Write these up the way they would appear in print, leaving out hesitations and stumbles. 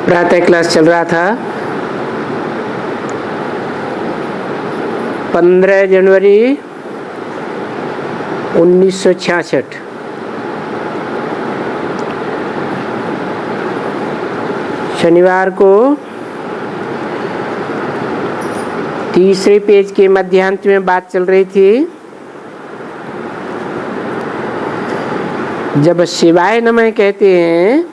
प्रातः क्लास चल रहा था। 15 जनवरी 1966 शनिवार को तीसरे पेज के मध्यांत में बात चल रही थी। जब शिवाय नमः कहते हैं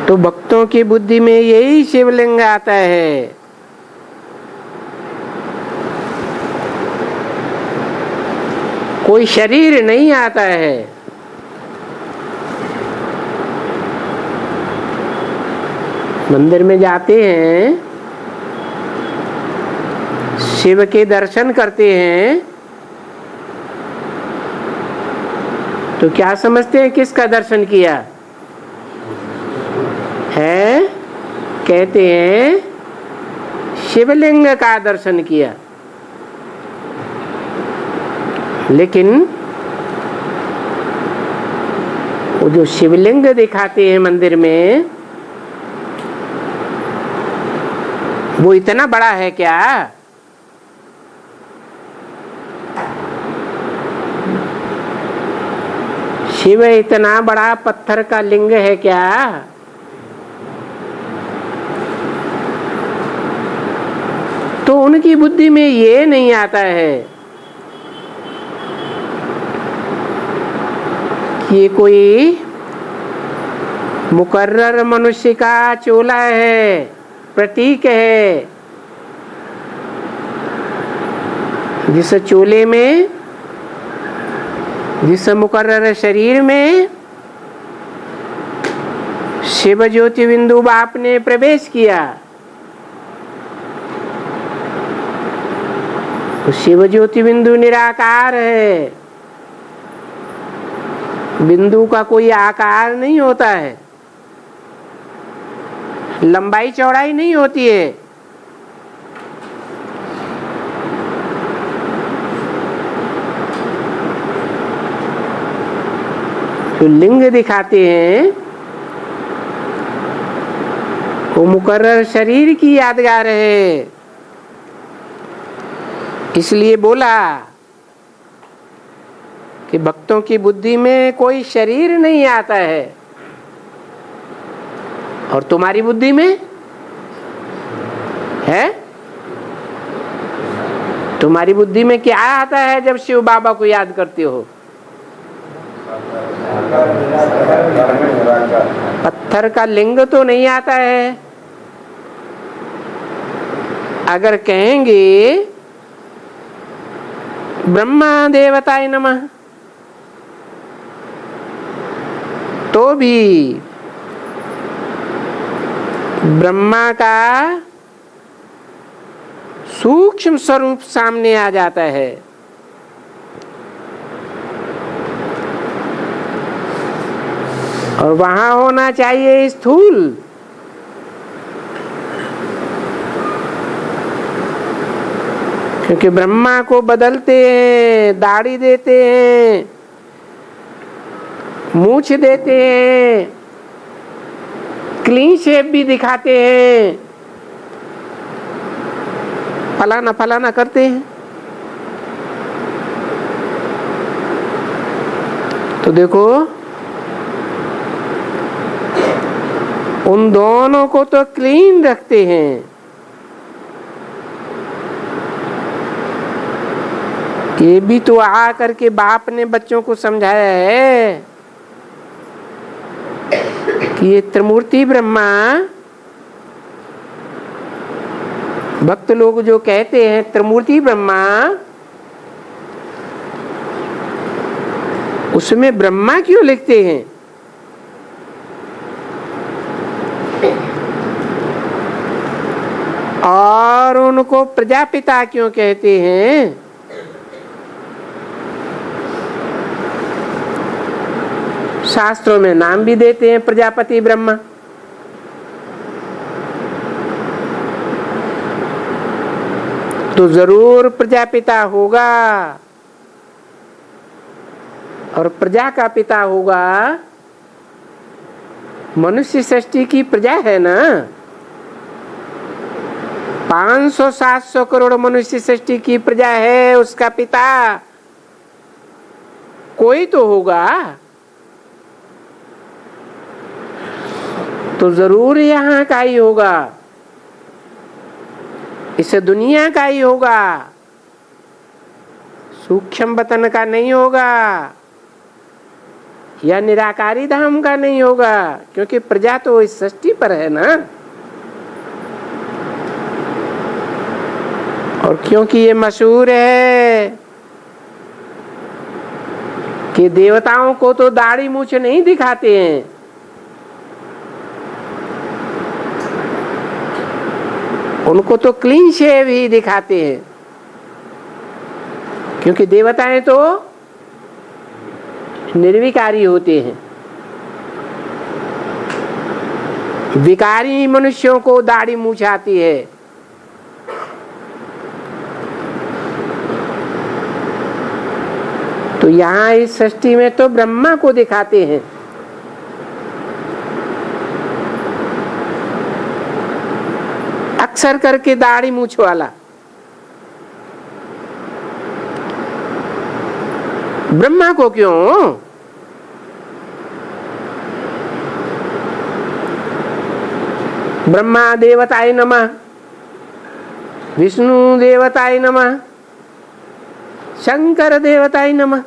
तो भक्तों की बुद्धि में यही शिवलिंग आता है। कोई शरीर नहीं आता है। मंदिर में जाते हैं, शिव के दर्शन करते हैं तो क्या समझते हैं किसका दर्शन किया है? कहते हैं शिवलिंग का दर्शन किया। लेकिन वो जो शिवलिंग दिखाते हैं मंदिर में, वो इतना बड़ा है क्या? शिव इतना बड़ा पत्थर का लिंग है क्या? तो उनकी बुद्धि में ये नहीं आता है कि ये कोई मुकर्रर मनुष्य का चोला है, प्रतीक है। जिस चोले में, जिस मुकर्रर शरीर में शिव ज्योति बिंदु बाप ने प्रवेश किया, तो शिव ज्योति बिंदु निराकार है। बिंदु का कोई आकार नहीं होता है, लंबाई चौड़ाई नहीं होती है। जो लिंग दिखाते हैं वो मुकर्रर शरीर की यादगार है। इसलिए बोला कि भक्तों की बुद्धि में कोई शरीर नहीं आता है। और तुम्हारी बुद्धि में है? तुम्हारी बुद्धि में क्या आता है जब शिव बाबा को याद करते हो? पत्थर का लिंग तो नहीं आता है। अगर कहेंगे ब्रह्मा देवताय नमः तो भी ब्रह्मा का सूक्ष्म स्वरूप सामने आ जाता है। और वहां होना चाहिए स्थूल। क्योंकि ब्रह्मा को बदलते हैं, दाढ़ी देते हैं, मूछ देते हैं, क्लीन शेप भी दिखाते हैं, फलाना फलाना करते हैं। तो देखो उन दोनों को तो क्लीन रखते हैं। ये भी तो आ करके बाप ने बच्चों को समझाया है कि ये त्रिमूर्ति ब्रह्मा, भक्त लोग जो कहते हैं त्रिमूर्ति ब्रह्मा, उसमें ब्रह्मा क्यों लिखते हैं? और उनको प्रजापिता क्यों कहते हैं? शास्त्रों में नाम भी देते हैं प्रजापति ब्रह्मा। तो जरूर प्रजापिता होगा। और प्रजा का पिता होगा मनुष्य सृष्टि की प्रजा है ना, 500-700 करोड़ मनुष्य सृष्टि की प्रजा है, उसका पिता कोई तो होगा, तो जरूर यहाँ का ही होगा, इस दुनिया का ही होगा, सूक्ष्म वतन का नहीं होगा या निराकारी धाम का नहीं होगा, क्योंकि प्रजा तो इस सृष्टि पर है ना। और क्योंकि ये मशहूर है कि देवताओं को तो दाढ़ी मूछ नहीं दिखाते हैं, उनको तो क्लीन शेव ही दिखाते हैं, क्योंकि देवताएं तो निर्विकारी होते हैं। विकारी मनुष्यों को दाढ़ी मूछ आती है। तो यहाँ इस सृष्टि में तो ब्रह्मा को दिखाते हैं। अक्सर करके दाढ़ी मूछ वाला, ब्रह्मा को क्यों? ब्रह्मा देवताय नमः, विष्णु देवताय नमः, शंकर देवताय नमः।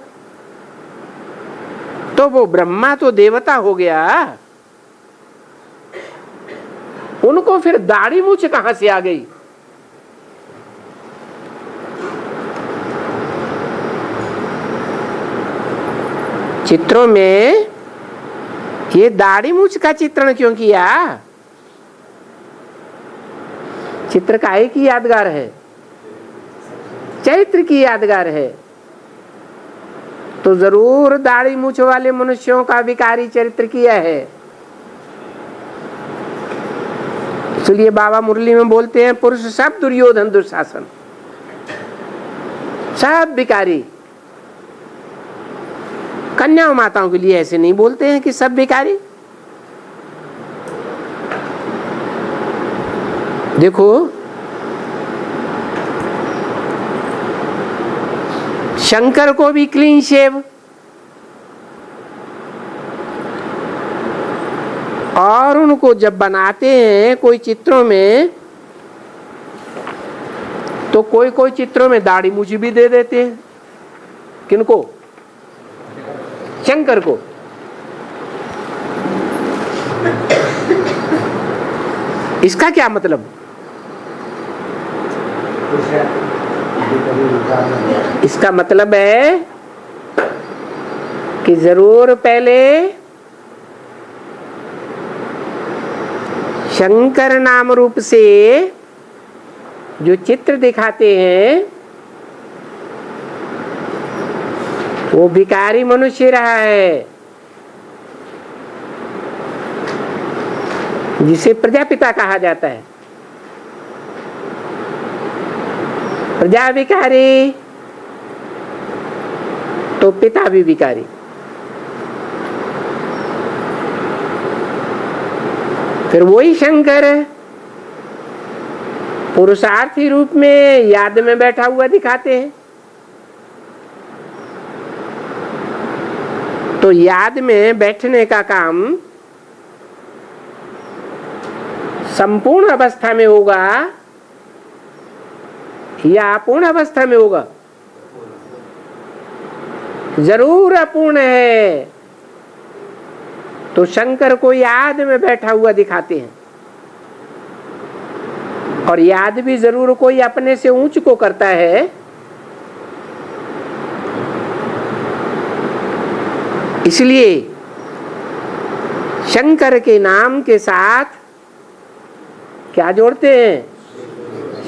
तो वो ब्रह्मा तो देवता हो गया, उनको फिर दाढ़ी मूछ कहां से आ गई? चित्रों में ये दाढ़ी मूछ का चित्रण क्यों किया? चित्र काहे की यादगार है? चरित्र की यादगार है। तो जरूर दाढ़ी मूछ वाले मनुष्यों का विकारी चरित्र किया है। इसलिए बाबा मुरली में बोलते हैं, पुरुष सब दुर्योधन दुशासन, सब विकारी। कन्या माताओं के लिए ऐसे नहीं बोलते हैं कि सब विकारी। देखो, शंकर को भी क्लीन शेव, और उनको जब बनाते हैं कोई चित्रों में, तो कोई कोई चित्रों में दाढ़ी मूछ भी दे देते हैं। किनको? शंकर को। इसका क्या मतलब? इसका मतलब है कि जरूर पहले शंकर नाम रूप से जो चित्र दिखाते हैं वो भिखारी मनुष्य रहा है, जिसे प्रजापिता कहा जाता है। प्रजा भिखारी तो पिता भी भिखारी। फिर वही शंकर पुरुषार्थी रूप में याद में बैठा हुआ दिखाते हैं। तो याद में बैठने का काम संपूर्ण अवस्था में होगा या अपूर्ण अवस्था में होगा? जरूर अपूर्ण है। तो शंकर को याद में बैठा हुआ दिखाते हैं, और याद भी जरूर कोई अपने से ऊंच को करता है। इसलिए शंकर के नाम के साथ क्या जोड़ते हैं?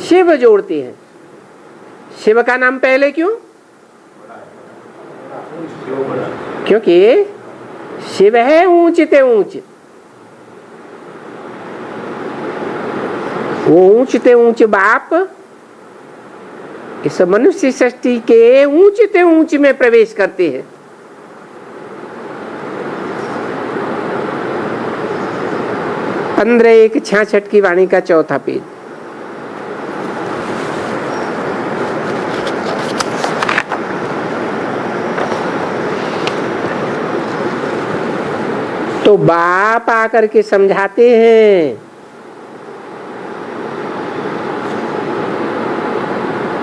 शिव जोड़ते हैं। शिव का नाम पहले क्यों? क्योंकि शिव है ऊंचते ऊंच। वो ऊंचते ऊंच बाप इस मनुष्य सृष्टि के ऊंचते ऊंच में प्रवेश करते हैं। 15:1:66 की वाणी का 4था पेज। तो बाप आकर के समझाते हैं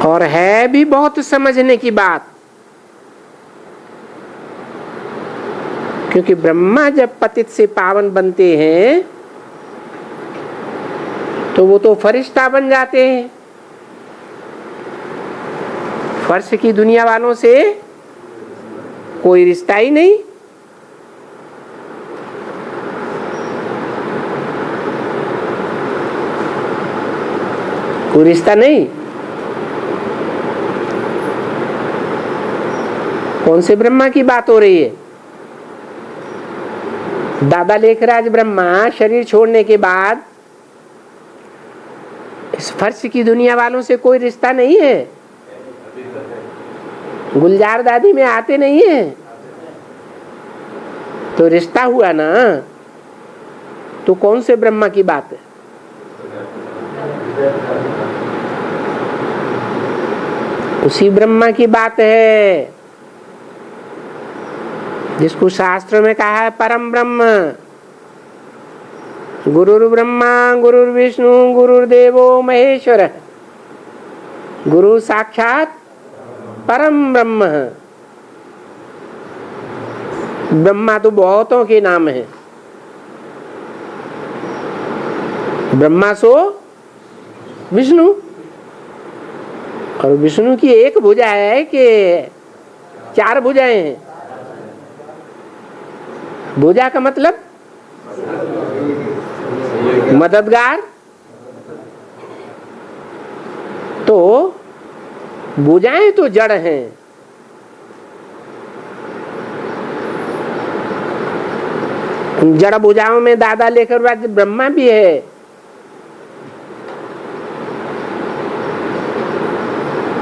और है भी बहुत समझने की बात, क्योंकि ब्रह्मा जब पतित से पावन बनते हैं तो वो तो फरिश्ता बन जाते हैं। फर्श की दुनिया वालों से कोई रिश्ता ही नहीं। कोई रिश्ता नहीं। कौन से ब्रह्मा की बात हो रही है? दादा लेखराज ब्रह्मा शरीर छोड़ने के बाद इस फर्श की दुनिया वालों से कोई रिश्ता नहीं है। गुलजार दादी में आते नहीं है तो रिश्ता हुआ ना। तो कौन से ब्रह्मा की बात है? उसी ब्रह्मा की बात है जिसको शास्त्र में कहा है परम ब्रह्म। गुरुर् ब्रह्मा गुरुर्विष्णु गुरुर्देवो महेश्वर, गुरु साक्षात परम ब्रह्म। ब्रह्मा तो बहुतों के नाम है। ब्रह्मा सो विष्णु, और विष्णु की एक भुजा है कि 4 भुजाएं हैं? भुजा का मतलब मददगार। तो भुजाएं तो जड़ हैं, जड़ भुजाओं में दादा लेकर ब्रह्मा भी है।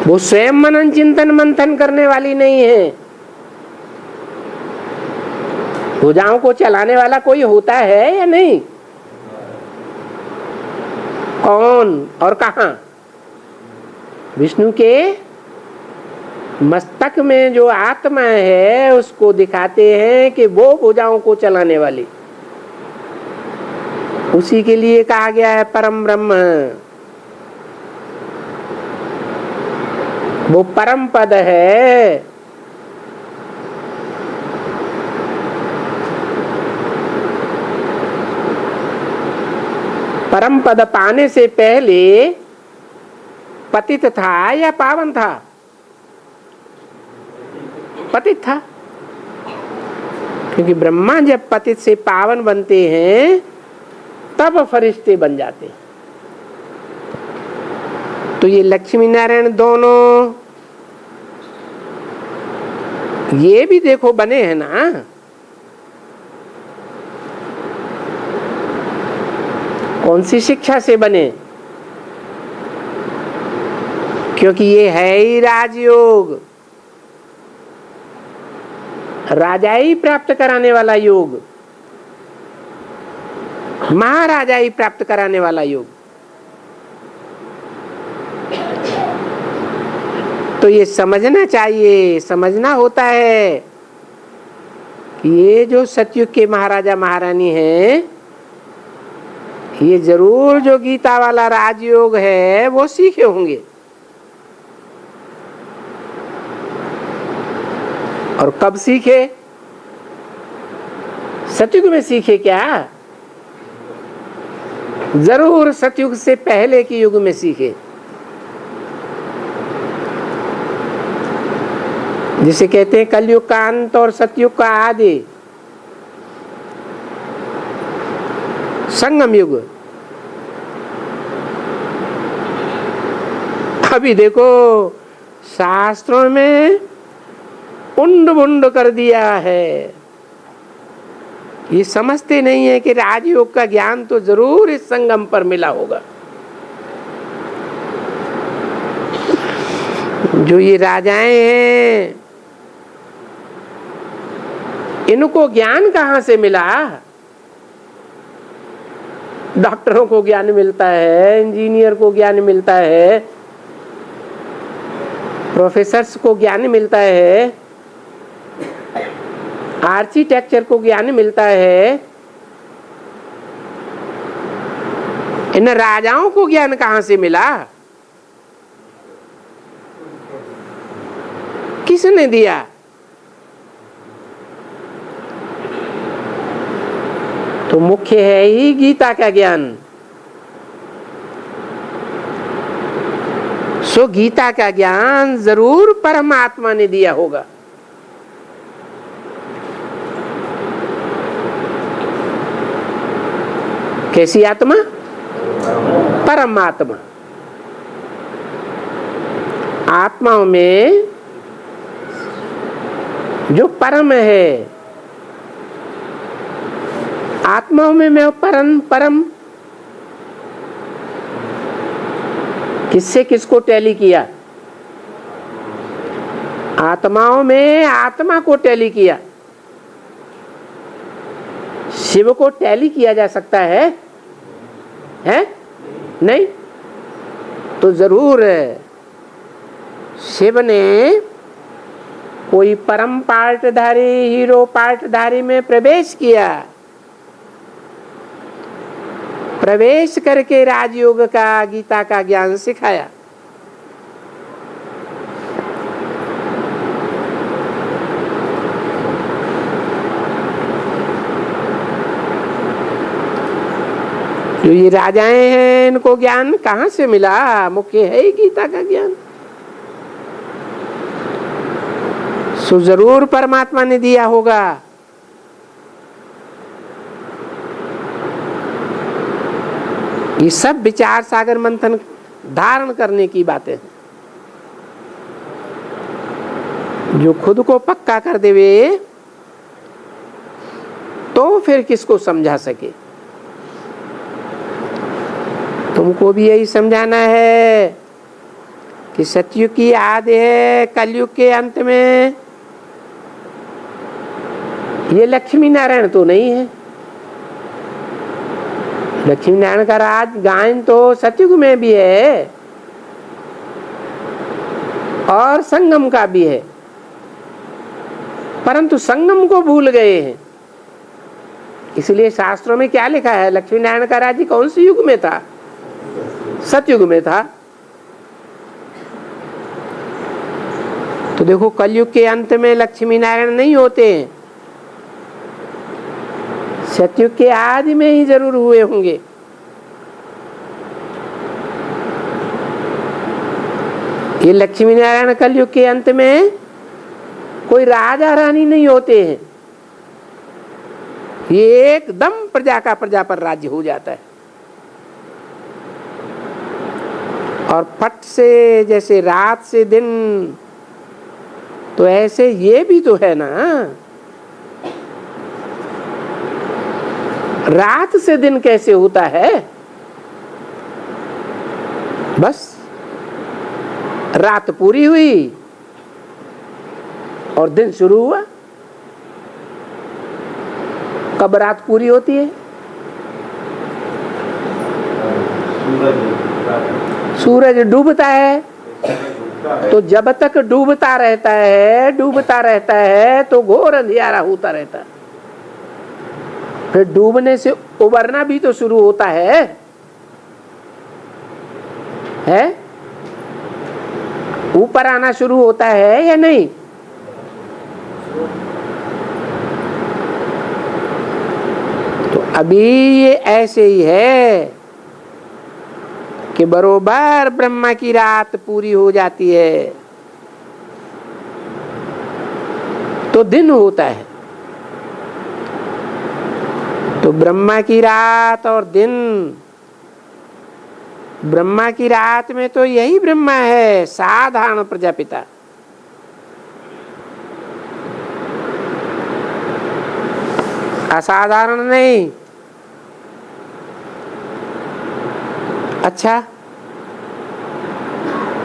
वो स्वयं मनन चिंतन मंथन करने वाली नहीं है। भुजाओं को चलाने वाला कोई होता है या नहीं? कौन और कहां? विष्णु के मस्तक में जो आत्मा है उसको दिखाते हैं कि वो भुजाओं को चलाने वाली। उसी के लिए कहा गया है परम ब्रह्म। वो परम पद है। परम पद पाने से पहले पतित था या पावन था? पतित था, क्योंकि ब्रह्मा जब पतित से पावन बनते हैं तब फरिश्ते बन जाते हैं। तो ये लक्ष्मी नारायण दोनों ये भी देखो बने हैं ना। कौन सी शिक्षा से बने? क्योंकि ये है ही राजयोग, राजाई प्राप्त कराने वाला योग, महाराजाई प्राप्त कराने वाला योग। तो ये समझना चाहिए, समझना होता है कि ये जो सतयुग के महाराजा महारानी हैं, ये जरूर जो गीता वाला राजयोग है वो सीखे होंगे। और कब सीखे? सतयुग में सीखे क्या? जरूर सतयुग से पहले के युग में सीखे। जिसे कहते हैं कलयुग का अंत और सतयुग का आदि, संगम युग। अभी देखो शास्त्रों में उंड बुंड कर दिया है। ये समझते नहीं है कि राजयोग का ज्ञान तो जरूर इस संगम पर मिला होगा। जो ये राजाएं हैं इनको ज्ञान कहां से मिला? डॉक्टरों को ज्ञान मिलता है, इंजीनियर को ज्ञान मिलता है, प्रोफेसर्स को ज्ञान मिलता है, आर्किटेक्चर को ज्ञान मिलता है। इन राजाओं को ज्ञान कहां से मिला? किसने दिया? तो मुख्य है ही गीता का ज्ञान। सो गीता का ज्ञान जरूर परमात्मा ने दिया होगा। कैसी आत्मा? परमात्मा। आत्माओं में जो परम है, आत्माओं में मैं परम किससे किसको टैली किया? आत्माओं में आत्मा को टैली किया। शिव को टैली किया जा सकता है? नहीं। तो जरूर शिव ने कोई परम पार्टधारी, हीरो पार्टधारी में प्रवेश किया। प्रवेश करके राजयोग का, गीता का ज्ञान सिखाया। जो ये राजाएं हैं, इनको ज्ञान कहां से मिला? मुख्य है ही गीता का ज्ञान। सो जरूर परमात्मा ने दिया होगा। ये सब विचार सागर मंथन धारण करने की बातें हैं। जो खुद को पक्का कर देवे तो फिर किसको समझा सके। तुमको भी यही समझाना है कि सतयुग की आदि है, कलयुग के अंत में ये लक्ष्मी नारायण तो नहीं है। लक्ष्मी नारायण का राज गायन तो सतयुग में भी है और संगम का भी है, परंतु संगम को भूल गए हैं। इसलिए शास्त्रों में क्या लिखा है? लक्ष्मी नारायण का राज्य कौन से युग में था? सतयुग में था। तो देखो कलयुग के अंत में लक्ष्मी नारायण नहीं होते हैं, सतयुग के आदि में ही जरूर हुए होंगे। ये लक्ष्मी नारायण कलयुग के अंत में कोई राजा रानी नहीं होते हैं, ये एकदम प्रजा का प्रजा पर राज्य हो जाता है। और फट से जैसे रात से दिन, तो ऐसे ये भी तो है ना, रात से दिन कैसे होता है? बस रात पूरी हुई और दिन शुरू हुआ। कब रात पूरी होती है? सूरज डूबता है। तो जब तक डूबता रहता है तो घोर अंधियारा होता रहता है। फिर डूबने से उबरना भी तो शुरू होता है? ऊपर आना शुरू होता है या नहीं? तो अभी ये ऐसे ही है कि बरोबर ब्रह्मा की रात पूरी हो जाती है तो दिन होता है। तो ब्रह्मा की रात और दिन, ब्रह्मा की रात में तो यही ब्रह्मा है, साधारण प्रजापिता। असाधारण नहीं। अच्छा,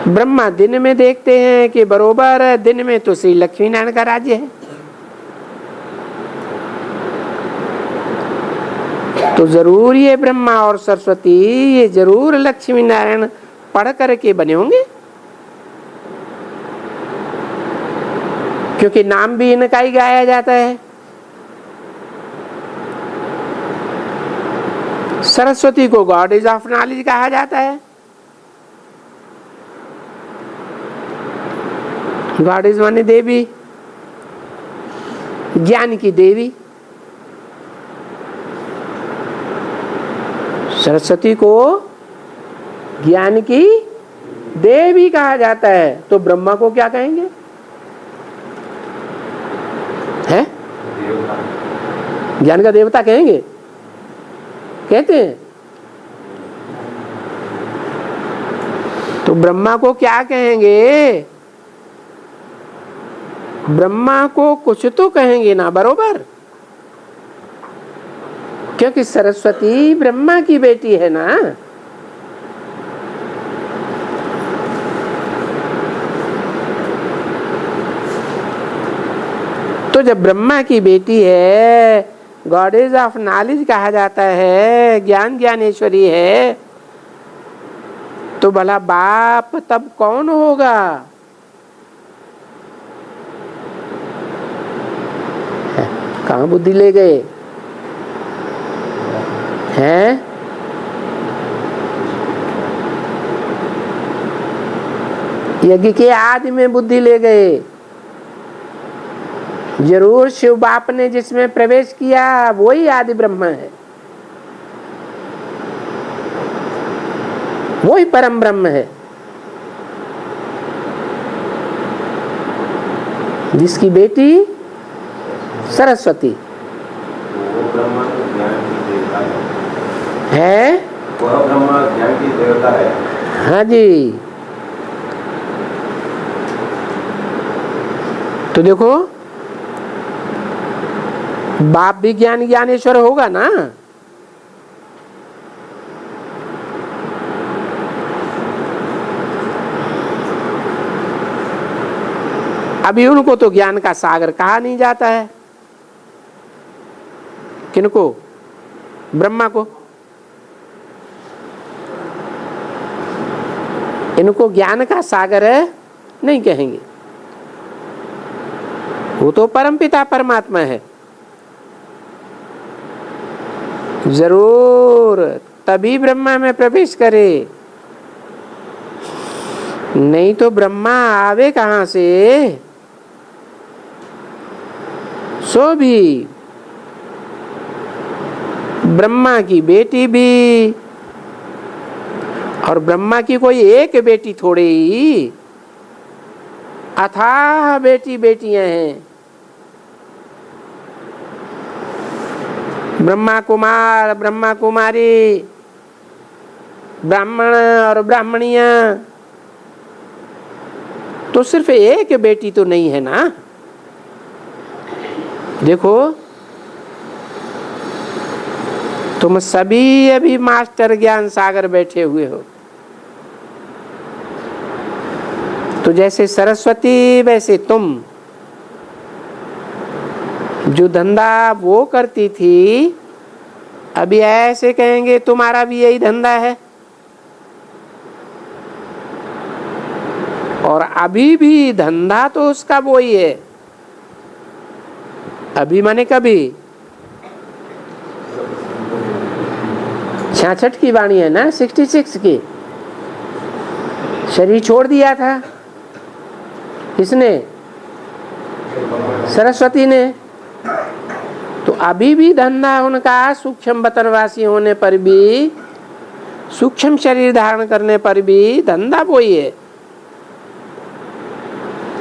ब्रह्मा दिन में देखते हैं कि बरोबर दिन में तो श्री लक्ष्मी नारायण का राज्य है, तो जरूर ये ब्रह्मा और सरस्वती ये जरूर लक्ष्मी नारायण पढ़ करके बने होंगे, क्योंकि नाम भी इनका ही गाया जाता है। सरस्वती को गॉडेज ऑफ नॉलेज कहा जाता है। गॉडेज माने देवी, ज्ञान की देवी। सरस्वती को ज्ञान की देवी कहा जाता है। तो ब्रह्मा को क्या कहेंगे? है ज्ञान का देवता कहेंगे, कहते हैं। तो ब्रह्मा को क्या कहेंगे? ब्रह्मा को कुछ तो कहेंगे ना, बरोबर, क्योंकि सरस्वती ब्रह्मा की बेटी है ना। तो जब ब्रह्मा की बेटी है, गॉडेज ऑफ नॉलेज कहा जाता है, ज्ञान ज्ञानेश्वरी है, तो भला बाप तब कौन होगा? कहाँ बुद्धि ले गए हैं? यज्ञ के आदि में बुद्धि ले गए। जरूर शिव बाप ने जिसमें प्रवेश किया वही आदि ब्रह्म है, वही परम ब्रह्म है, जिसकी बेटी सरस्वती है। वह ब्रह्मा ज्ञान की देवता है। हाँ जी। तो देखो, बाप भी ज्ञान ज्ञानेश्वर होगा ना। अभी उनको तो ज्ञान का सागर कहा नहीं जाता है। किनको? ब्रह्मा को। इनको ज्ञान का सागर नहीं कहेंगे, वो तो परमपिता परमात्मा है। जरूर तभी ब्रह्मा में प्रवेश करे, नहीं तो ब्रह्मा आवे कहां से? सो भी ब्रह्मा की बेटी भी, और ब्रह्मा की कोई एक बेटी थोड़ी ही, अथाह बेटी बेटियां हैं। ब्रह्मा कुमार, ब्रह्मा कुमारी, ब्राह्मण और ब्राह्मणियां, तो सिर्फ एक बेटी तो नहीं है ना। देखो, तुम सभी अभी मास्टर ज्ञान सागर बैठे हुए हो। तो जैसे सरस्वती वैसे तुम। जो धंधा वो करती थी, अभी ऐसे कहेंगे तुम्हारा भी यही धंधा है। और अभी भी धंधा तो उसका वो ही है। अभी माने कभी 66 की वाणी है ना, 66 की। शरीर छोड़ दिया था किसने? सरस्वती ने। तो अभी भी धंधा उनका सूक्ष्म वतनवासी होने पर भी, सूक्ष्म शरीर धारण करने पर भी धंधा वही है,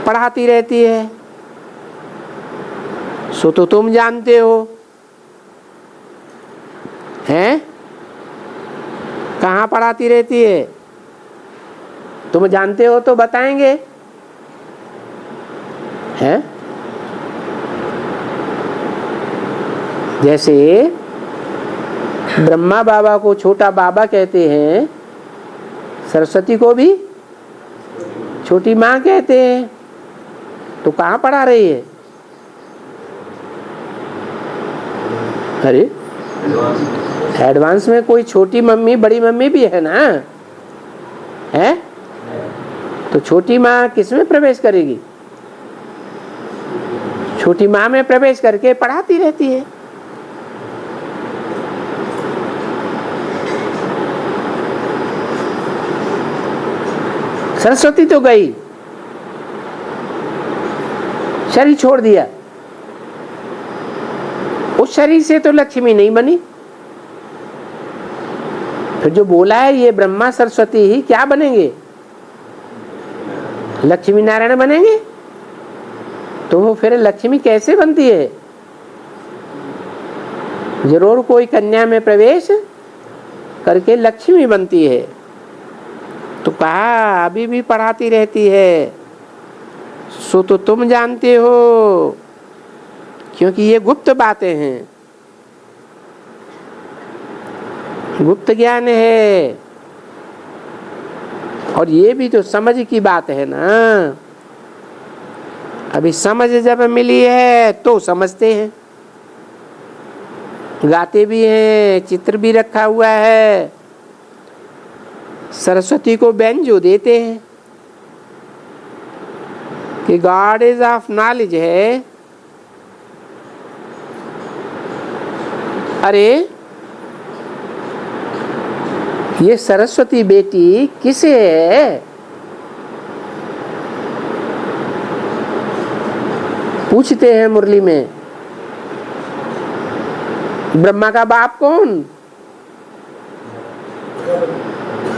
पढ़ाती रहती है। सो तो तुम जानते हो, हैं? कहाँ पढ़ाती रहती है? तुम जानते हो तो बताएंगे, हैं? जैसे ब्रह्मा बाबा को छोटा बाबा कहते हैं, सरस्वती को भी छोटी माँ कहते हैं। तो कहाँ पढ़ा रही है? अरे एडवांस में कोई छोटी मम्मी बड़ी मम्मी भी है ना, है? तो छोटी माँ किस में प्रवेश करेगी? छोटी माँ में प्रवेश करके पढ़ाती रहती है। सरस्वती तो गई, शरीर छोड़ दिया, उस शरीर से तो लक्ष्मी नहीं बनी। फिर जो बोला है ये ब्रह्मा सरस्वती ही क्या बनेंगे? लक्ष्मी नारायण बनेंगे। तो वो फिर लक्ष्मी कैसे बनती है? जरूर कोई कन्या में प्रवेश करके लक्ष्मी बनती है। तो कहा अभी भी पढ़ाती रहती है, सो तो तुम जानते हो, क्योंकि ये गुप्त बातें हैं, गुप्त ज्ञान है। और ये भी तो समझ की बात है ना। अभी समझ जब मिली है तो समझते हैं, गाते भी हैं, चित्र भी रखा हुआ है, सरस्वती को व्यंजो देते हैं कि गॉड इज ऑफ नॉलेज है। अरे ये सरस्वती बेटी किसे है? पूछते हैं मुरली में। ब्रह्मा का बाप कौन?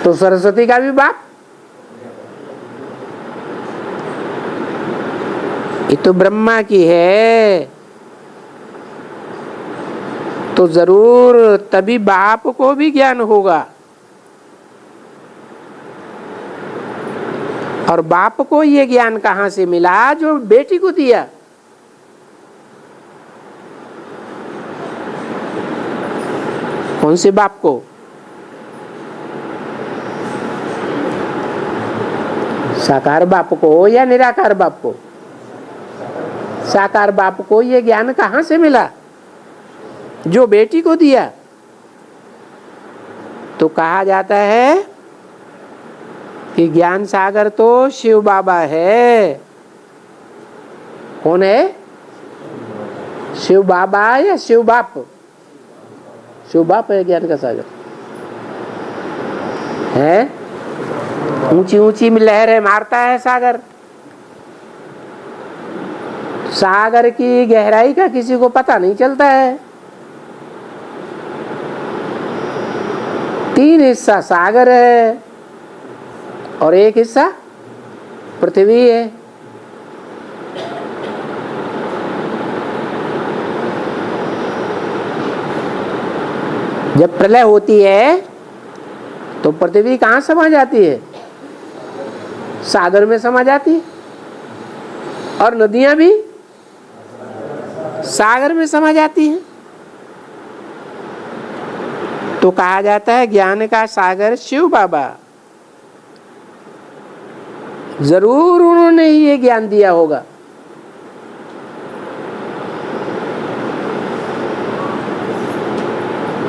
तो सरस्वती का भी बाप। ये तो ब्रह्मा की है, तो जरूर तभी बाप को भी ज्ञान होगा। और बाप को ये ज्ञान कहां से मिला? जो बेटी को दिया। कौन से बाप को? साकार बाप को या निराकार बाप को? साकार बाप को ये ज्ञान कहां से मिला? जो बेटी को दिया। तो कहा जाता है कि ज्ञान सागर तो शिव बाबा है। कौन है? शिव बाबा या शिव बाप? शिव बाप है ज्ञान का सागर है। ऊंची ऊंची लहरें मारता है सागर। सागर की गहराई का किसी को पता नहीं चलता है। 3 हिस्सा सागर है और 1 हिस्सा पृथ्वी है। जब प्रलय होती है तो पृथ्वी कहाँ समा जाती है? सागर में समा जाती है। और नदियां भी सागर में समा जाती हैं। तो कहा जाता है ज्ञान का सागर शिव बाबा। जरूर उन्होंने ही ये ज्ञान दिया होगा।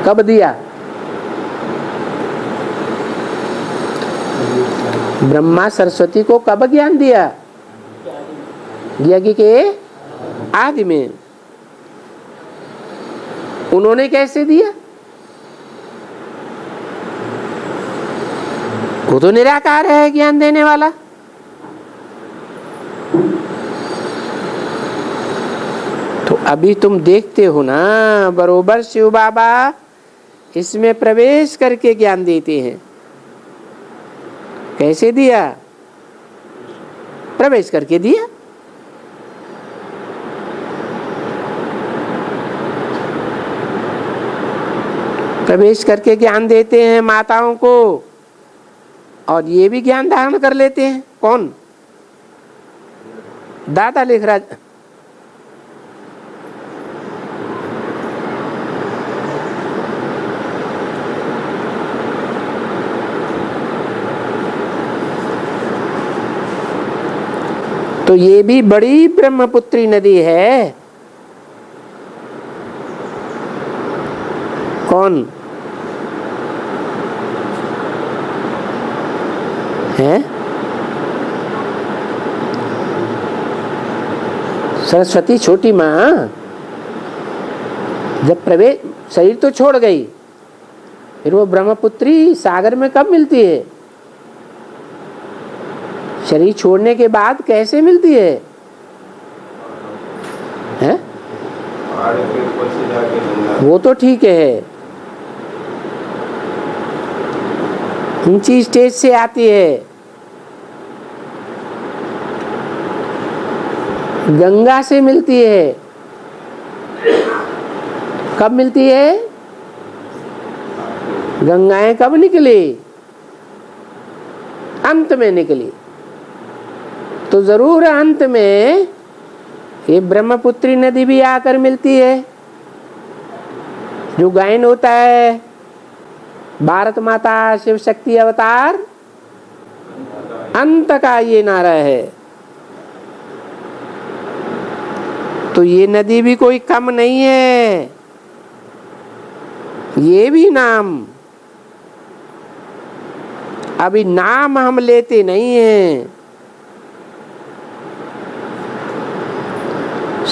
कब दिया? ब्रह्मा सरस्वती को कब ज्ञान दिया? यज्ञ के आदि में। उन्होंने कैसे दिया? वो तो निराकार है ज्ञान देने वाला। तो अभी तुम देखते हो ना, बरोबर शिव बाबा इसमें प्रवेश करके ज्ञान देते हैं। कैसे दिया? प्रवेश करके दिया। प्रवेश करके ज्ञान देते हैं माताओं को, और ये भी ज्ञान धारण कर लेते हैं। कौन? दादा लिख रहा। तो ये भी बड़ी ब्रह्मपुत्री नदी है। कौन? है? सरस्वती छोटी माँ जब प्रवेश शरीर तो छोड़ गई, फिर वो ब्रह्मपुत्री सागर में कब मिलती है? शरीर छोड़ने के बाद कैसे मिलती है? हैं? वो तो ठीक है, ऊंची स्टेज से आती है, गंगा से मिलती है। कब मिलती है? गंगाएं कब निकली? अंत में निकली। तो जरूर अंत में ये ब्रह्मपुत्री नदी भी आकर मिलती है। जो गायन होता है भारत माता शिव शक्ति अवतार अंत का ये नारा है। तो ये नदी भी कोई कम नहीं है, ये भी नाम। अभी नाम हम लेते नहीं हैं,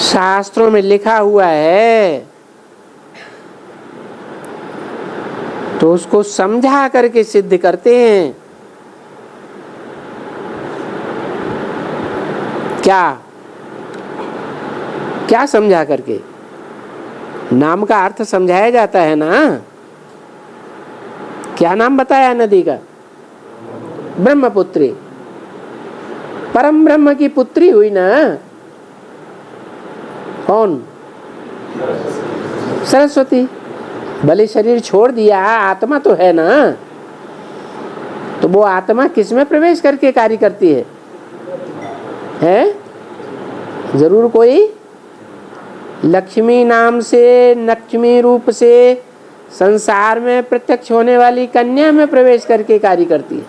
शास्त्रों में लिखा हुआ है तो उसको समझा करके सिद्ध करते हैं। क्या क्या समझा करके? नाम का अर्थ समझाया जाता है ना। क्या नाम बताया नदी का? ब्रह्मपुत्री। परम ब्रह्म की पुत्री हुई ना। कौन? सरस्वती। भले शरीर छोड़ दिया, आत्मा तो है ना। तो वो आत्मा किस में प्रवेश करके कार्य करती है? जरूर कोई लक्ष्मी नाम से, लक्ष्मी रूप से संसार में प्रत्यक्ष होने वाली कन्या में प्रवेश करके कार्य करती है।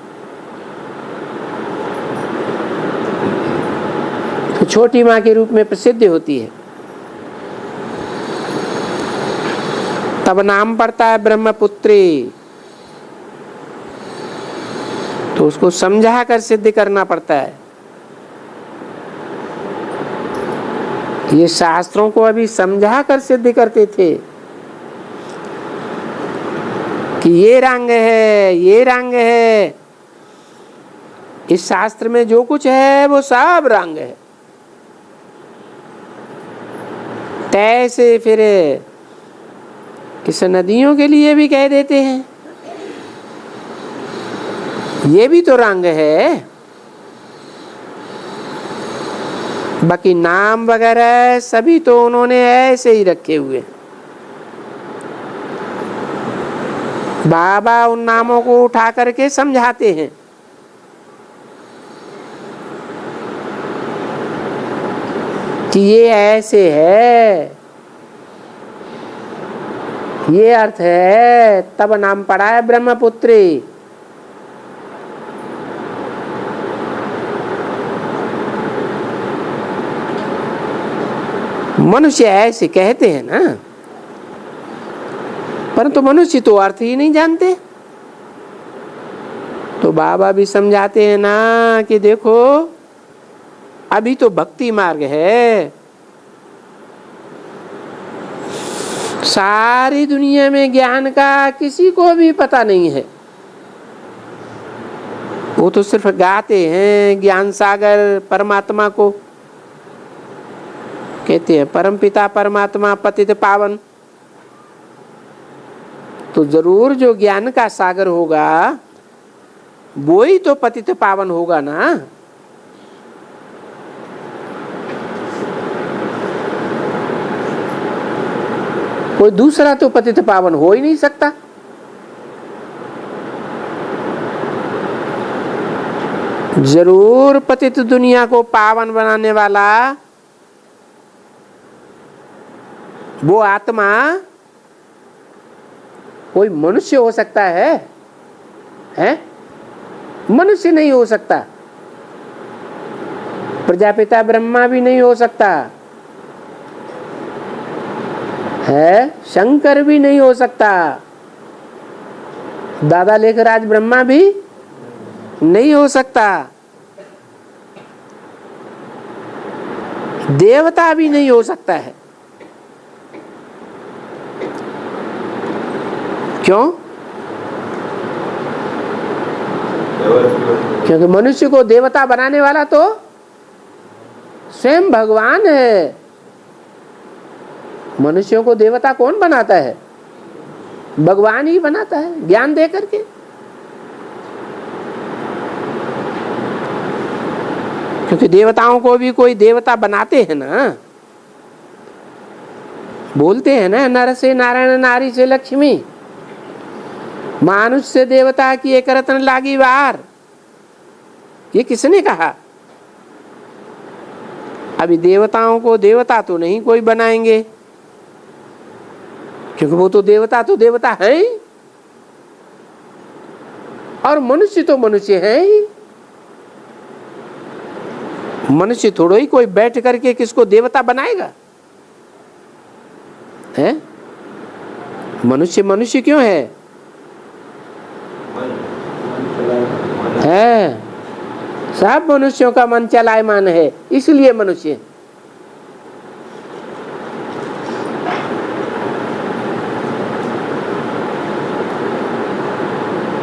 तो छोटी माँ के रूप में प्रसिद्ध होती है, तब नाम पड़ता है ब्रह्मपुत्री। तो उसको समझा कर सिद्ध करना पड़ता है। ये शास्त्रों को अभी समझा कर सिद्ध करते थे कि ये रंग है, ये रंग है। इस शास्त्र में जो कुछ है वो सब रंग है। तैसे फिर इस नदियों के लिए भी कह देते हैं ये भी तो रंग है। बाकी नाम वगैरह सभी तो उन्होंने ऐसे ही रखे हुए। बाबा उन नामों को उठा करके समझाते हैं। कि ये ऐसे है, ये अर्थ है, तब नाम पड़ा है ब्रह्मपुत्री। मनुष्य ऐसे कहते हैं ना, परंतु मनुष्य तो अर्थ ही नहीं जानते। तो बाबा भी समझाते हैं ना कि देखो अभी तो भक्ति मार्ग है। सारी दुनिया में ज्ञान का किसी को भी पता नहीं है। वो तो सिर्फ गाते हैं ज्ञान सागर परमात्मा को। कहते हैं परम पिता परमात्मा पतित पावन। तो जरूर जो ज्ञान का सागर होगा वो ही तो पतित पावन होगा ना। कोई दूसरा तो पतित पावन हो ही नहीं सकता। जरूर पतित दुनिया को पावन बनाने वाला वो आत्मा कोई मनुष्य हो सकता है? मनुष्य नहीं हो सकता। प्रजापिता ब्रह्मा भी नहीं हो सकता है, शंकर भी नहीं हो सकता, दादा लेखराज ब्रह्मा भी नहीं हो सकता, देवता भी नहीं हो सकता है। क्यों? क्योंकि मनुष्य को देवता बनाने वाला तो स्वयं भगवान है। मनुष्यों को देवता कौन बनाता है? भगवान ही बनाता है, ज्ञान दे करके। क्योंकि देवताओं को भी कोई देवता बनाते हैं ना, बोलते हैं ना, नर से नारायण नारी से लक्ष्मी, मानुष से देवता की एक रत्न लागी वार। ये किसने कहा? अभी देवताओं को देवता तो नहीं कोई बनाएंगे, क्योंकि वो तो देवता है ही, और मनुष्य तो मनुष्य है ही। मनुष्य थोड़ा ही कोई बैठ करके किसको देवता बनाएगा है? मनुष्य मनुष्य क्यों है? सब मनुष्यों का मन चलायमान है, इसलिए मनुष्य।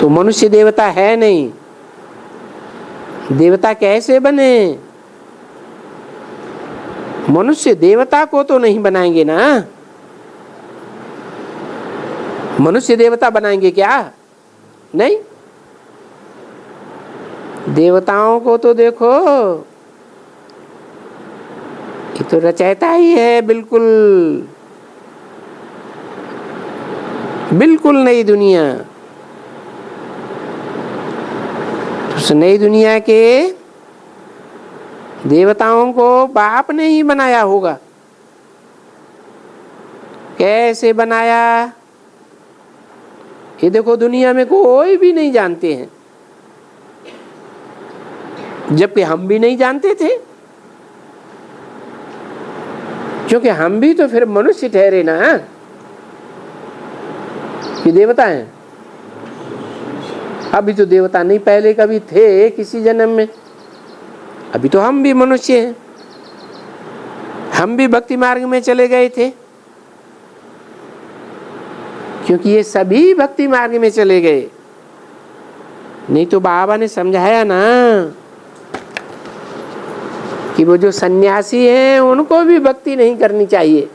तो मनुष्य देवता है नहीं। देवता कैसे बने? मनुष्य देवता को तो नहीं बनाएंगे ना। मनुष्य देवता बनाएंगे क्या? नहीं। देवताओं को तो देखो, ये तो रचयिता ही है, बिल्कुल बिल्कुल नई दुनिया। उस नई दुनिया के देवताओं को बाप ने ही बनाया होगा। कैसे बनाया? ये देखो, दुनिया में कोई भी नहीं जानते हैं, जबकि हम भी नहीं जानते थे, क्योंकि हम भी तो फिर मनुष्य ठहरे ना कि देवता हैं। अभी तो देवता नहीं, पहले कभी थे किसी जन्म में, अभी तो हम भी मनुष्य हैं। हम भी भक्ति मार्ग में चले गए थे, क्योंकि ये सभी भक्ति मार्ग में चले गए। नहीं तो बाबा ने समझाया ना कि वो जो सन्यासी हैं उनको भी भक्ति नहीं करनी चाहिए।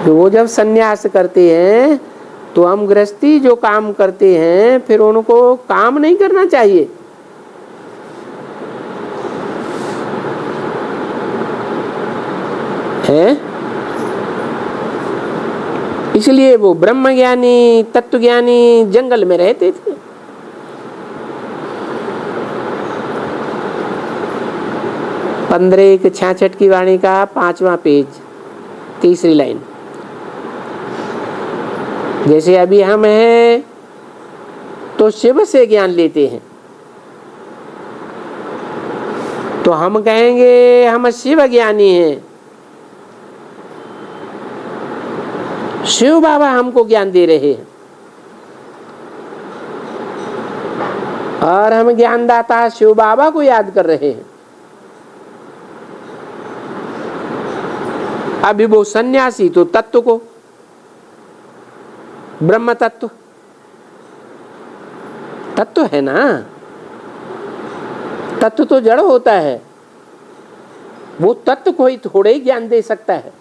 तो वो जब सन्यास करते हैं तो हम गृहस्थी जो काम करते हैं, फिर उनको काम नहीं करना चाहिए। है? इसलिए वो ब्रह्मज्ञानी तत्वज्ञानी जंगल में रहते थे। पंद्रह 66 की वाणी का 5वां पेज, 3री लाइन। जैसे अभी हम हैं तो शिव से ज्ञान लेते हैं, तो हम कहेंगे हम शिव ज्ञानी हैं। शिव बाबा हमको ज्ञान दे रहे हैं, और हम ज्ञानदाता शिव बाबा को याद कर रहे हैं। अभी वो सन्यासी तो तत्व को, ब्रह्म तत्व है ना। तत्व तो जड़ होता है, वो तत्व को ही थोड़े ही ज्ञान दे सकता है।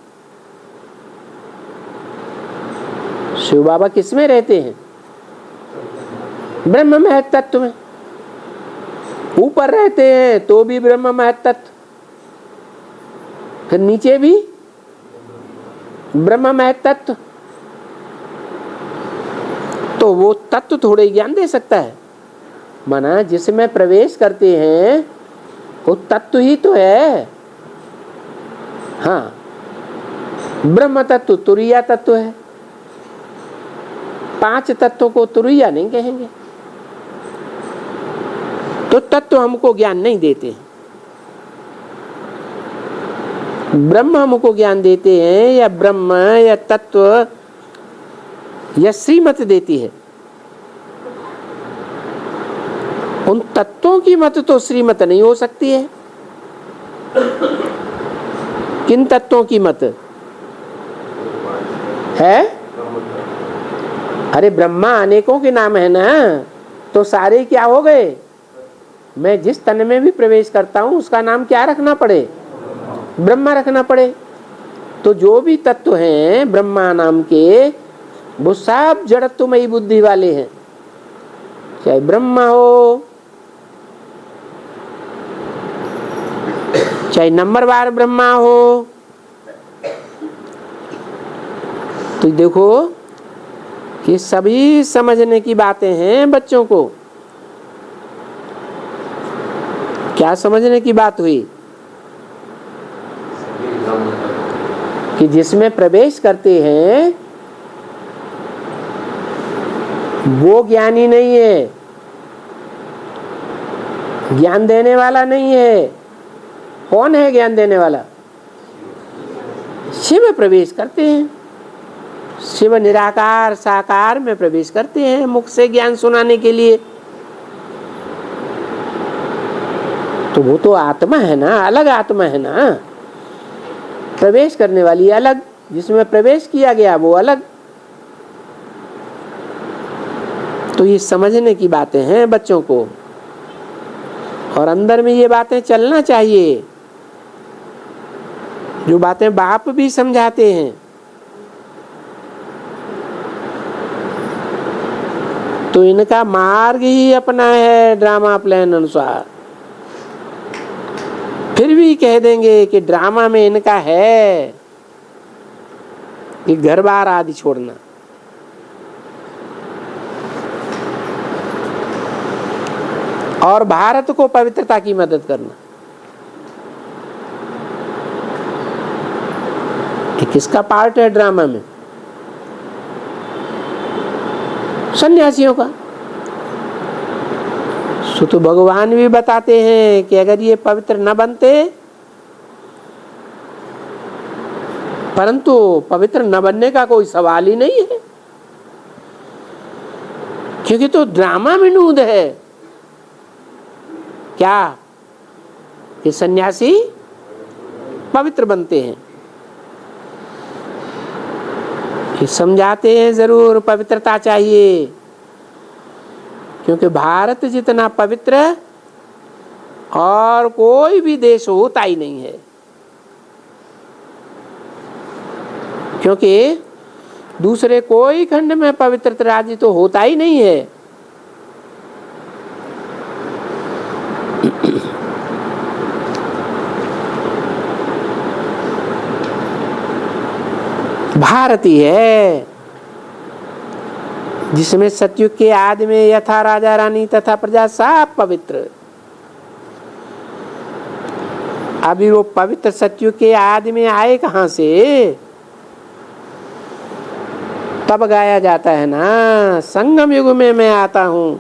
शिव बाबा किस में रहते हैं? ब्रह्म महत तत्व में। ऊपर रहते हैं तो भी ब्रह्म महत तत्व, फिर नीचे भी ब्रह्म महत तत्व। तो वो तत्व थोड़े ज्ञान दे सकता है। माना जिसमें प्रवेश करते हैं वो तत्व ही तो है। हाँ, ब्रह्म तत्व तुरीया तत्व है। 5 तत्वों को तुरीया नहीं कहेंगे। तो तत्व हमको ज्ञान नहीं देते, ब्रह्म हमको ज्ञान देते हैं, या ब्रह्म या तत्व या श्रीमत देती है। उन तत्वों की मत तो श्रीमत नहीं हो सकती है। किन तत्वों की मत है? अरे ब्रह्मा अनेकों के नाम है ना, तो सारे क्या हो गए? मैं जिस तन में भी प्रवेश करता हूं उसका नाम क्या रखना पड़े? ब्रह्मा रखना पड़े। तो जो भी तत्व हैं ब्रह्मा नाम के, वो सब जड़त्वमयी बुद्धि वाले हैं। चाहे ब्रह्मा हो, चाहे नंबरवार ब्रह्मा हो। तो देखो ये सभी समझने की बातें हैं बच्चों को। क्या समझने की बात हुई? कि जिसमें प्रवेश करते हैं वो ज्ञानी नहीं है, ज्ञान देने वाला नहीं है। कौन है ज्ञान देने वाला? शिव प्रवेश करते हैं। शिव निराकार साकार में प्रवेश करते हैं मुख से ज्ञान सुनाने के लिए। तो वो तो आत्मा है ना, अलग आत्मा है ना। प्रवेश करने वाली अलग, जिसमें प्रवेश किया गया वो अलग। तो ये समझने की बातें हैं बच्चों को, और अंदर में ये बातें चलना चाहिए। जो बातें बाप भी समझाते हैं, तो इनका मार्ग ही अपना है ड्रामा प्लान अनुसार। फिर भी कह देंगे कि ड्रामा में इनका है कि घर बार आदि छोड़ना। और भारत को पवित्रता की मदद करना। ये किसका पार्ट है ड्रामा में? सन्यासियों का। तो भगवान भी बताते हैं कि अगर ये पवित्र न बनते, परंतु पवित्र न बनने का कोई सवाल ही नहीं है, क्योंकि तो ड्रामा में नूद है। क्या कि सन्यासी पवित्र बनते हैं? ये समझाते हैं जरूर पवित्रता चाहिए, क्योंकि भारत जितना पवित्र और कोई भी देश होता ही नहीं है। क्योंकि दूसरे कोई खंड में पवित्र राज्य तो होता ही नहीं है। भारत ही है जिसमें सतयुग के आदि में यथा राजा रानी तथा प्रजा सब पवित्र। अभी वो पवित्र सतयुग के आदि में आए कहां से? तब गाया जाता है ना, संगम युग में मैं आता हूं।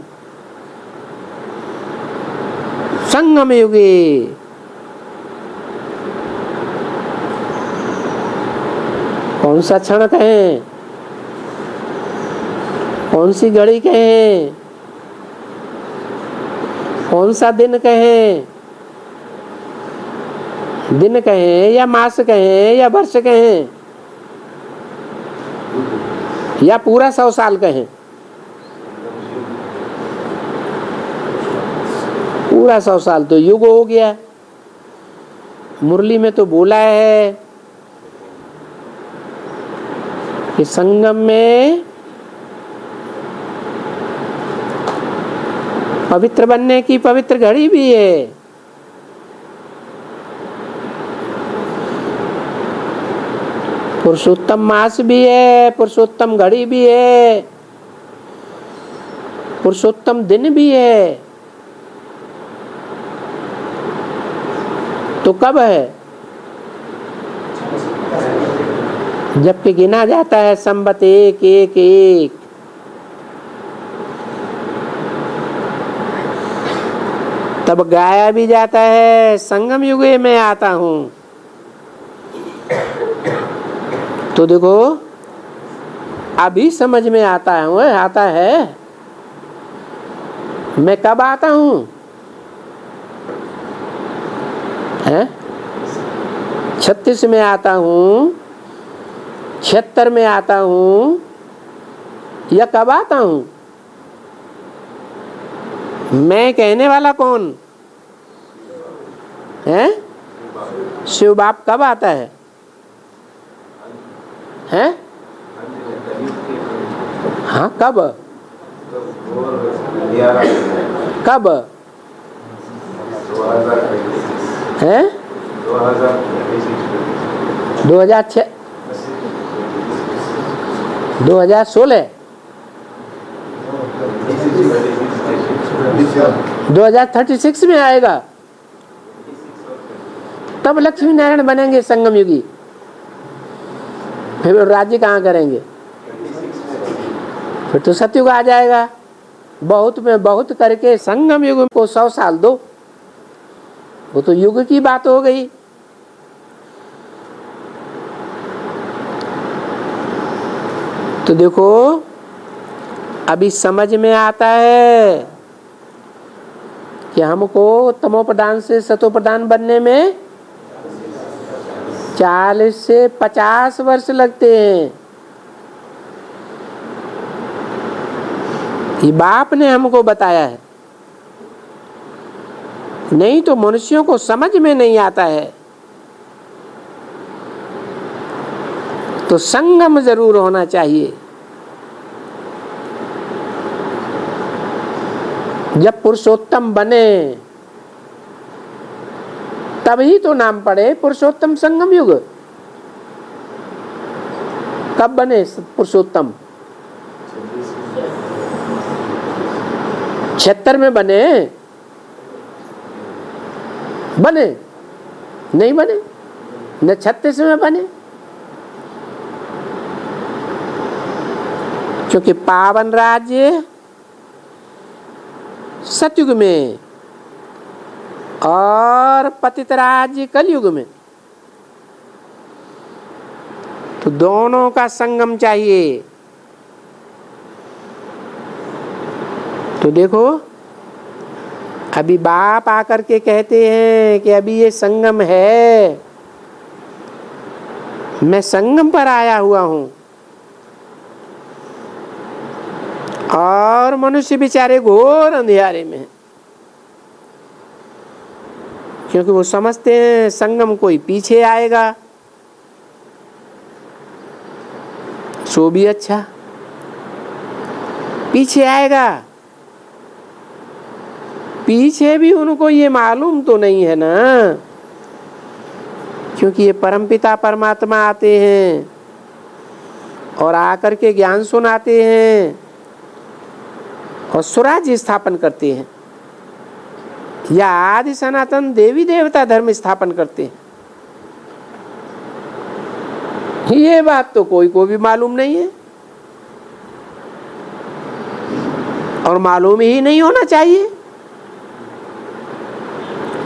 संगम युगे कौन सा क्षण कहें, कौन सी घड़ी कहें, कौन सा दिन कहें? दिन कहें या मास कहें या वर्ष कहें या पूरा 100 साल कहें? पूरा 100 साल तो युग हो गया। मुरली में तो बोला है कि संगम में पवित्र बनने की पवित्र घड़ी भी है। पुरुषोत्तम मास भी है, पुरुषोत्तम घड़ी भी है, पुरुषोत्तम दिन भी है। तो कब है? जबकि गिना जाता है संवत 1-1-1। तब गाया भी जाता है संगम युगे में आता हूं। तो देखो अभी समझ में आता है मैं कब आता हूँ? 36 में आता हूँ, 76 में आता हूँ, या कब आता हूँ? मैं कहने वाला कौन है? शिव बाप कब आता है? हैं? हाँ, कब? कब है? 2006 2016 2036 में आएगा, तब लक्ष्मी नारायण बनेंगे संगम युगी। फिर राज्य कहाँ करेंगे? फिर तो सतयुग आ जाएगा। बहुत में बहुत करके संगम युग को 100 साल दो, वो तो युग की बात हो गई। तो देखो अभी समझ में आता है कि हमको तमोप्रधान से सतोप्रधान बनने में 40 से 50 वर्ष लगते हैं। ये बाप ने हमको बताया है, नहीं तो मनुष्यों को समझ में नहीं आता है। तो संगम जरूर होना चाहिए। जब पुरुषोत्तम बने तभी तो नाम पड़े पुरुषोत्तम संगम युग। कब बने पुरुषोत्तम? 76 में बने? नहीं बने, न 36 में बने, क्योंकि पावन राज्य सतयुग में और पतित राज्य कलयुग में। तो दोनों का संगम चाहिए। तो देखो अभी बाप आकर के कहते हैं कि अभी ये संगम है, मैं संगम पर आया हुआ हूं। और मनुष्य बेचारे घोर अंधेरे में हैं, क्योंकि वो समझते हैं संगम कोई पीछे आएगा सो भी अच्छा, पीछे आएगा। पीछे भी उनको ये मालूम तो नहीं है ना, क्योंकि ये परमपिता परमात्मा आते हैं और आकर के ज्ञान सुनाते हैं और स्वराज्य स्थापन करते हैं, या आदि सनातन देवी देवता धर्म स्थापन करते हैं। ये बात तो कोई को भी मालूम नहीं है और मालूम ही नहीं होना चाहिए।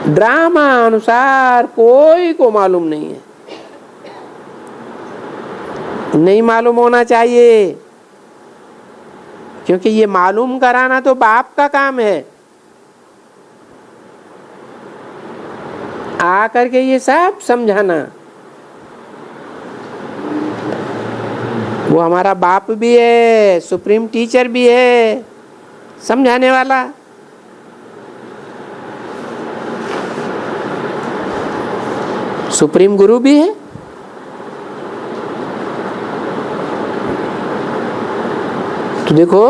ड्रामा अनुसार कोई को मालूम नहीं है, नहीं मालूम होना चाहिए, क्योंकि ये मालूम कराना तो बाप का काम है। आकर के ये सब समझाना, वो हमारा बाप भी है, सुप्रीम टीचर भी है, समझाने वाला। सुप्रीम गुरु भी है। तो देखो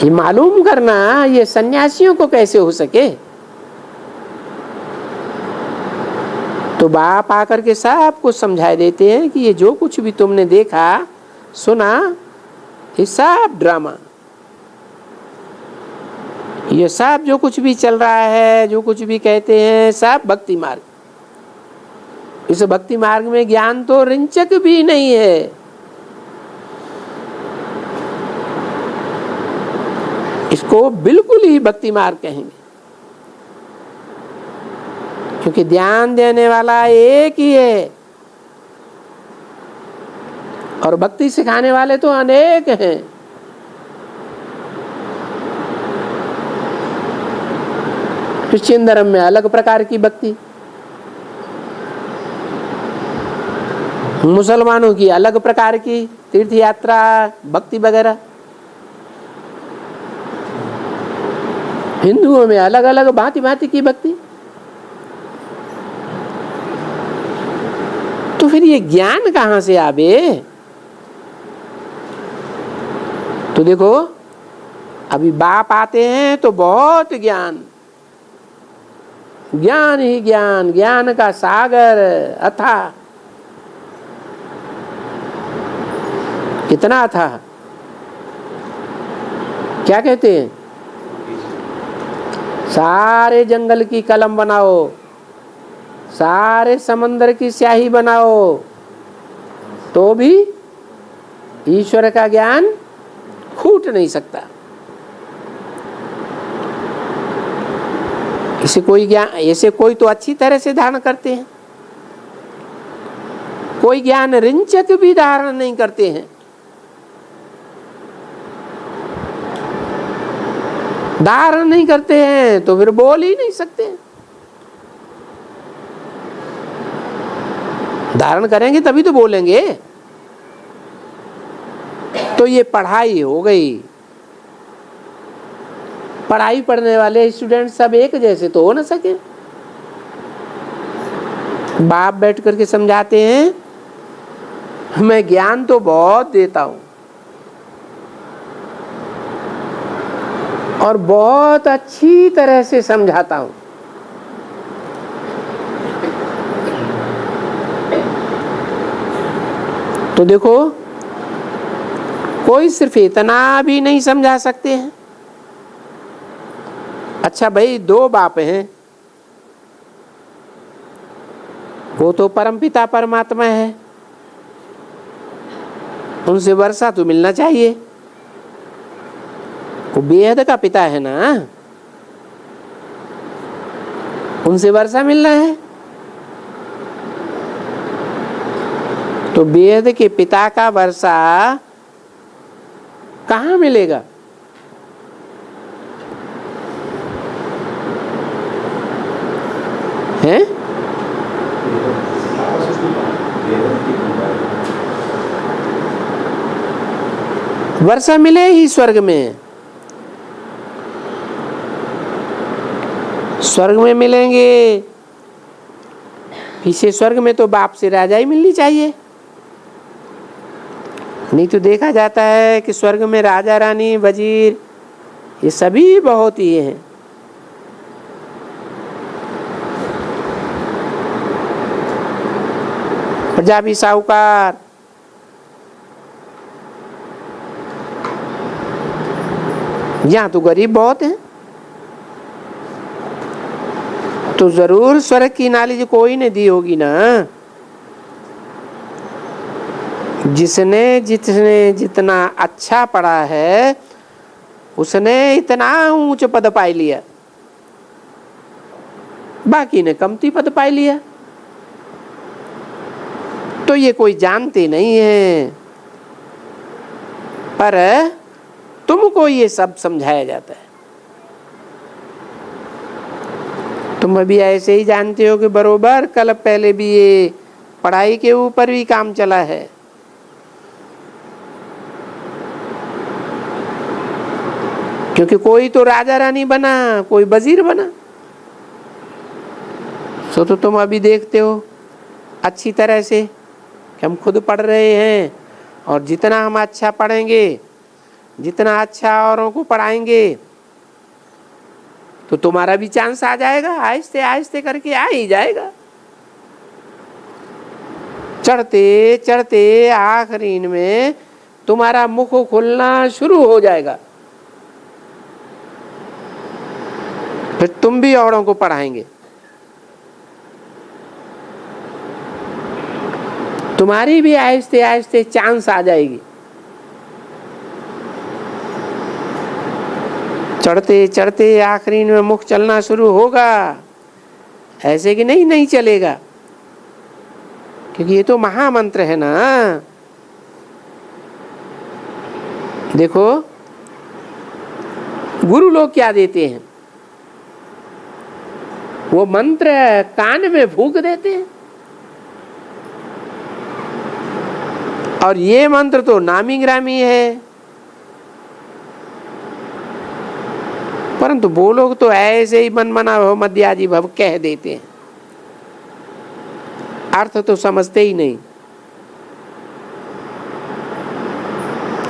ये मालूम करना ये सन्यासियों को कैसे हो सके। तो बाप आकर के सब कुछ समझाए देते हैं कि ये जो कुछ भी तुमने देखा सुना ये सब ड्रामा, ये सब जो कुछ भी चल रहा है, जो कुछ भी कहते हैं, सब भक्ति मार्ग। इस भक्ति मार्ग में ज्ञान तो रिंचक भी नहीं है। इसको बिल्कुल ही भक्ति मार्ग कहेंगे, क्योंकि ध्यान देने वाला एक ही है और भक्ति सिखाने वाले तो अनेक हैं। क्रिश्चियन धर्म में अलग प्रकार की भक्ति, मुसलमानों की अलग प्रकार की तीर्थ यात्रा भक्ति वगैरह, हिंदुओं में अलग अलग भांति भांति की भक्ति। तो फिर ये ज्ञान कहां से आवे? तो देखो, अभी बाप आते हैं तो बहुत ज्ञान, ज्ञान ही ज्ञान, ज्ञान का सागर अथाह, कितना अथाह। क्या कहते हैं? सारे जंगल की कलम बनाओ, सारे समंदर की स्याही बनाओ, तो भी ईश्वर का ज्ञान फूट नहीं सकता। इसे कोई ज्ञान, ऐसे कोई तो अच्छी तरह से धारण करते हैं, कोई ज्ञान रिंचक भी धारण नहीं करते हैं। धारण नहीं करते हैं तो फिर बोल ही नहीं सकते हैं। धारण करेंगे तभी तो बोलेंगे। तो ये पढ़ाई हो गई। पढ़ाई पढ़ने वाले स्टूडेंट सब एक जैसे तो हो ना सके। बाप बैठ करके समझाते हैं, मैं ज्ञान तो बहुत देता हूं और बहुत अच्छी तरह से समझाता हूं, तो देखो कोई सिर्फ इतना भी नहीं समझा सकते हैं। अच्छा भाई, दो बाप हैं, वो तो परमपिता परमात्मा है, उनसे वर्षा तो मिलना चाहिए। वो बेहद का पिता है ना, उनसे वर्षा मिलना है। तो बेहद के पिता का वर्षा कहाँ मिलेगा? है? वर्षा मिले ही स्वर्ग में, स्वर्ग में मिलेंगे। पीछे स्वर्ग में तो बाप से राजा ही मिलनी चाहिए। नहीं तो देखा जाता है कि स्वर्ग में राजा रानी वजीर ये सभी बहुत ही हैं। प्रजा भी साहूकार, यहाँ तो गरीब बहुत हैं। तो जरूर स्वर्ग की नॉलेज कोई ने दी होगी ना। जिसने जितने जितना अच्छा पढ़ा है उसने इतना ऊंच पद पाई लिया, बाकी ने कमती पद पाई लिया। तो ये कोई जानते नहीं है, पर तुमको ये सब समझाया जाता है। तुम अभी ऐसे ही जानते हो कि बरोबर कल पहले भी ये पढ़ाई के ऊपर भी काम चला है। क्योंकि कोई तो राजा रानी बना, कोई वजीर बना। सो तो तुम अभी देखते हो अच्छी तरह से कि हम खुद पढ़ रहे हैं, और जितना हम अच्छा पढ़ेंगे, जितना अच्छा औरों को पढ़ाएंगे, तो तुम्हारा भी चांस आ जाएगा। आहिस्ते आहिस्ते करके आ ही जाएगा। चढ़ते चढ़ते आखिरी में तुम्हारा मुख खुलना शुरू हो जाएगा। फिर तुम भी औरों को पढ़ाएंगे, तुम्हारी भी आहिस्ते आहिस्ते चांस आ जाएगी। चढ़ते चढ़ते आखिरी में मुख चलना शुरू होगा। ऐसे कि नहीं नहीं चलेगा, क्योंकि ये तो महामंत्र है ना। देखो गुरु लोग क्या देते हैं, वो मंत्र कान में फूंक देते हैं, और ये मंत्र तो नामी ग्रामी है, परंतु वो लोग तो ऐसे ही मन मना भव मध्याजी भव कह देते हैं, अर्थ तो समझते ही नहीं।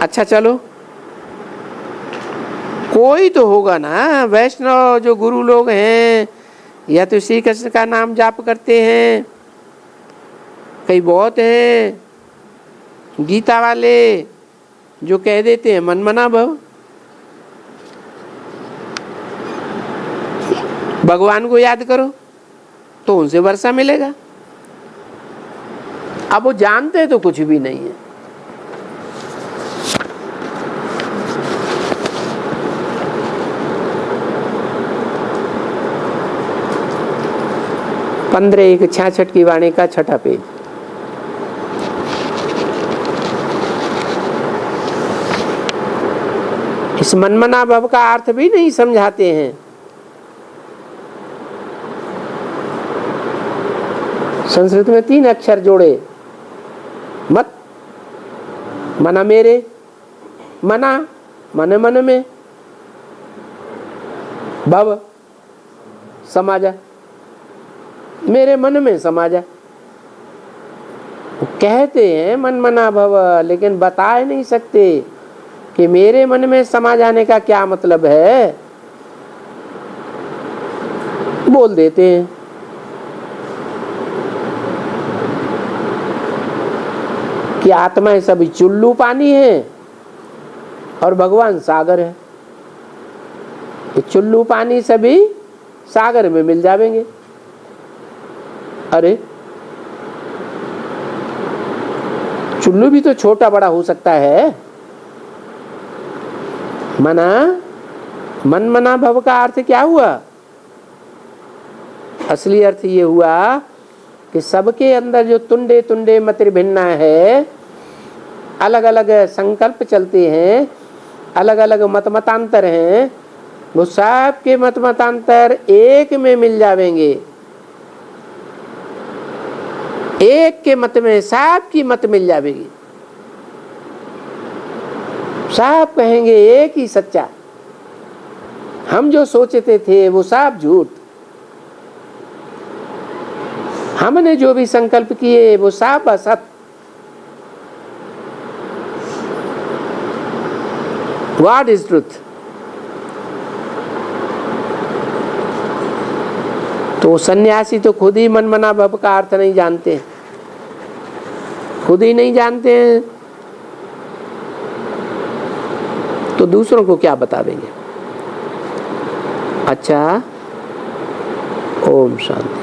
अच्छा चलो, कोई तो होगा ना वैष्णव जो गुरु लोग हैं, या तो श्री कृष्ण का नाम जाप करते हैं, कई बहुत हैं गीता वाले जो कह देते हैं मन मना भव, भगवान को याद करो तो उनसे वर्षा मिलेगा। अब वो जानते तो कुछ भी नहीं है। पंद्रह 166 की वाणी का 6ठा पेज। इस मनमना भव का अर्थ भी नहीं समझाते हैं। संस्कृत में 3 अक्षर जोड़े, मत मना मेरे, मना मन मन में, भव समा जा, मेरे मन में समा जा। कहते हैं मन मना भव, लेकिन बता नहीं सकते कि मेरे मन में समा जाने का क्या मतलब है। बोल देते हैं। कि आत्मा सभी चुल्लू पानी है और भगवान सागर है। ये चुल्लू पानी सभी सागर में मिल जाएंगे। अरे चुल्लू भी तो छोटा बड़ा हो सकता है। मना मन मना भव का अर्थ क्या हुआ? असली अर्थ ये हुआ कि सबके अंदर जो तुंडे तुंडे मतिर भिन्ना है, अलग अलग संकल्प चलते हैं, अलग अलग मत मतांतर हैं, वो सब के मत मतांतर एक में मिल जाएंगे। एक के मत में सब की मत मिल जाएगी। सब कहेंगे एक ही सच्चा, हम जो सोचते थे वो सब झूठ, हमने जो भी संकल्प किए वो सब असत। What is truth? तो सन्यासी तो खुद ही मन मना भव का अर्थ नहीं जानते, खुद ही नहीं जानते हैं तो दूसरों को क्या बतावेंगे। अच्छा, ओम शांति।